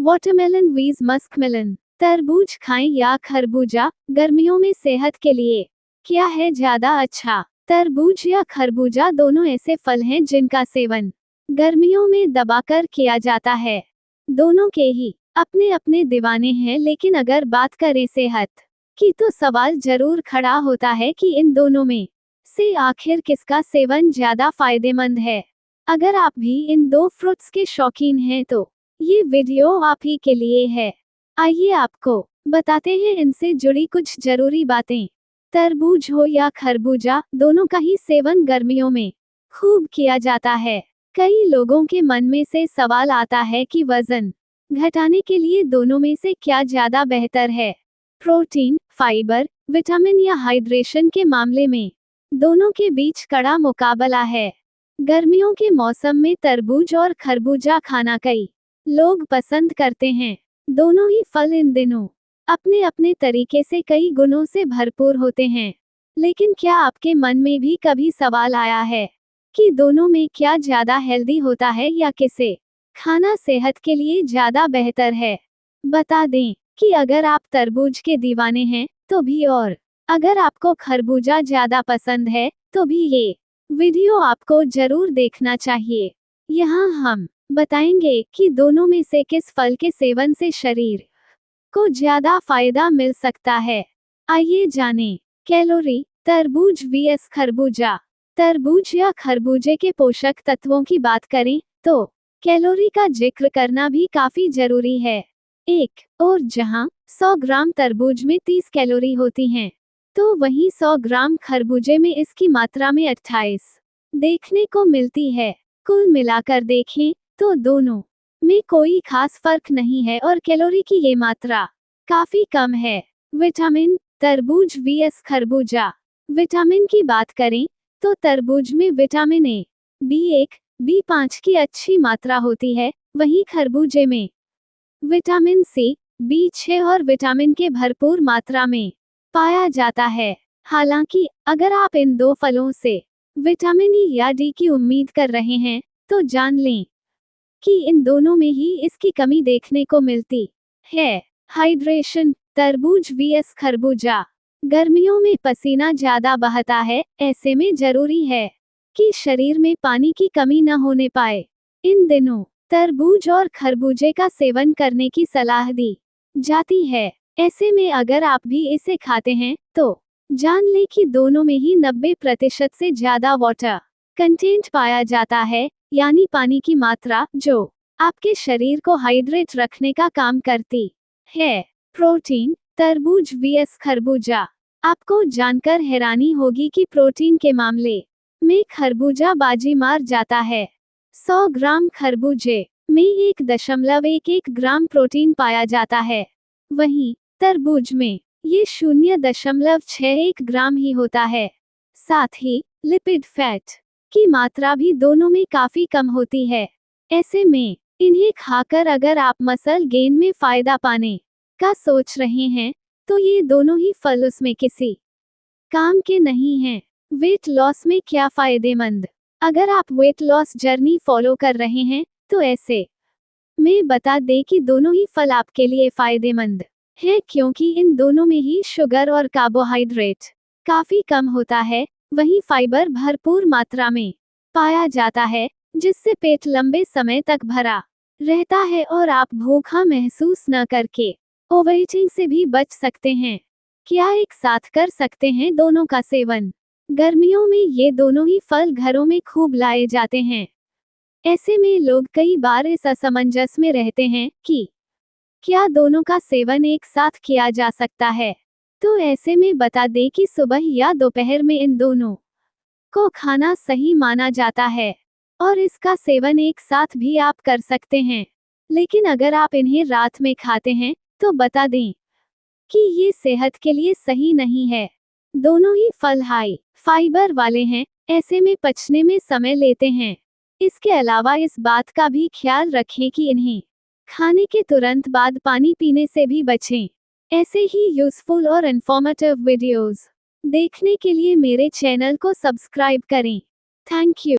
Watermelon वीज muskmelon. तरबूज खाएं या खरबूजा, गर्मियों में सेहत के लिए क्या है ज्यादा अच्छा? तरबूज या खरबूजा दोनों ऐसे फल हैं जिनका सेवन गर्मियों में दबाकर किया जाता है। दोनों के ही अपने अपने दीवाने हैं, लेकिन अगर बात करें सेहत की तो सवाल जरूर खड़ा होता है कि इन दोनों में से आखिर किसका सेवन ज्यादा फायदेमंद है। अगर आप भी इन दो फ्रूट्स के शौकीन हैं तो ये वीडियो आप ही के लिए है। आइए आपको बताते हैं इनसे जुड़ी कुछ जरूरी बातें। तरबूज हो या खरबूजा, दोनों का ही सेवन गर्मियों में खूब किया जाता है। कई लोगों के मन में से सवाल आता है कि वजन घटाने के लिए दोनों में से क्या ज्यादा बेहतर है। प्रोटीन, फाइबर, विटामिन या हाइड्रेशन के मामले में दोनों के बीच कड़ा मुकाबला है। गर्मियों के मौसम में तरबूज और खरबूजा खाना कई लोग पसंद करते हैं। दोनों ही फल इन दिनों अपने अपने तरीके से कई गुणों से भरपूर होते हैं। लेकिन क्या आपके मन में भी कभी सवाल आया है कि दोनों में क्या ज्यादा हेल्दी होता है या किसे खाना सेहत के लिए ज्यादा बेहतर है? बता दें कि अगर आप तरबूज के दीवाने हैं तो भी, और अगर आपको खरबूजा ज्यादा पसंद है तो भी ये वीडियो आपको जरूर देखना चाहिए। यहाँ हम बताएंगे कि दोनों में से किस फल के सेवन से शरीर को ज्यादा फायदा मिल सकता है। आइए जानें। कैलोरी, तरबूज vs खरबूजा। तरबूज या खरबूजे के पोषक तत्वों की बात करें तो कैलोरी का जिक्र करना भी काफी जरूरी है। एक और जहां 100 ग्राम तरबूज में 30 कैलोरी होती हैं, तो वहीं 100 ग्राम खरबूजे में इसकी मात्रा में 28 देखने को मिलती है। कुल मिलाकर देखें तो दोनों में कोई खास फर्क नहीं है और कैलोरी की ये मात्रा काफी कम है। विटामिन, तरबूज vs खरबूजा। विटामिन की बात करें तो तरबूज में विटामिन ए, B1, B5 की अच्छी मात्रा होती है, वहीं खरबूजे में विटामिन सी, B6 और विटामिन के भरपूर मात्रा में पाया जाता है। हालांकि अगर आप इन दो फलों से विटामिन ई या डी की उम्मीद कर रहे हैं तो जान लें कि इन दोनों में ही इसकी कमी देखने को मिलती है। हाइड्रेशन, तरबूज vs खरबूजा। गर्मियों में पसीना ज्यादा बहता है, ऐसे में जरूरी है कि शरीर में पानी की कमी न होने पाए। इन दिनों तरबूज और खरबूजे का सेवन करने की सलाह दी जाती है। ऐसे में अगर आप भी इसे खाते हैं तो जान लें कि दोनों में ही 90% से ज्यादा वाटर कंटेंट पाया जाता है, यानी पानी की मात्रा जो आपके शरीर को हाइड्रेट रखने का काम करती है। प्रोटीन, तरबूज vs खरबूजा। आपको जानकर हैरानी होगी कि प्रोटीन के मामले में खरबूजा बाजी मार जाता है। 100 ग्राम खरबूजे में 1.11 ग्राम प्रोटीन पाया जाता है, वहीं तरबूज में ये 0.61 ग्राम ही होता है। साथ ही लिपिड फैट की मात्रा भी दोनों में काफी कम होती है। ऐसे में इन्हें खाकर अगर आप मसल गेन में फायदा पाने का सोच रहे हैं तो ये दोनों ही फल उसमें किसी काम के नहीं हैं। वेट लॉस में क्या फायदेमंद? अगर आप वेट लॉस जर्नी फॉलो कर रहे हैं तो ऐसे में बता दें कि दोनों ही फल आपके लिए फायदेमंद है, क्योंकि इन दोनों में ही शुगर और कार्बोहाइड्रेट काफी कम होता है, वहीं फाइबर भरपूर मात्रा में पाया जाता है, जिससे पेट लंबे समय तक भरा रहता है और आप भूखा महसूस न करके ओवरईटिंग से भी बच सकते हैं। क्या एक साथ कर सकते हैं दोनों का सेवन? गर्मियों में ये दोनों ही फल घरों में खूब लाए जाते हैं। ऐसे में लोग कई बार इस असमंजस में रहते हैं कि क्या दोनों का सेवन एक साथ किया जा सकता है। तो ऐसे में बता दें कि सुबह या दोपहर में इन दोनों को खाना सही माना जाता है और इसका सेवन एक साथ भी आप कर सकते हैं। लेकिन अगर आप इन्हें रात में खाते हैं तो बता दें कि ये सेहत के लिए सही नहीं है। दोनों ही फल हाई फाइबर वाले हैं, ऐसे में पचने में समय लेते हैं। इसके अलावा इस बात का भी ख्याल रखें कि इन्हें खाने के तुरंत बाद पानी पीने से भी बचें। ऐसे ही यूजफुल और इन्फॉर्मेटिव वीडियोस देखने के लिए मेरे चैनल को सब्सक्राइब करें। Thank you.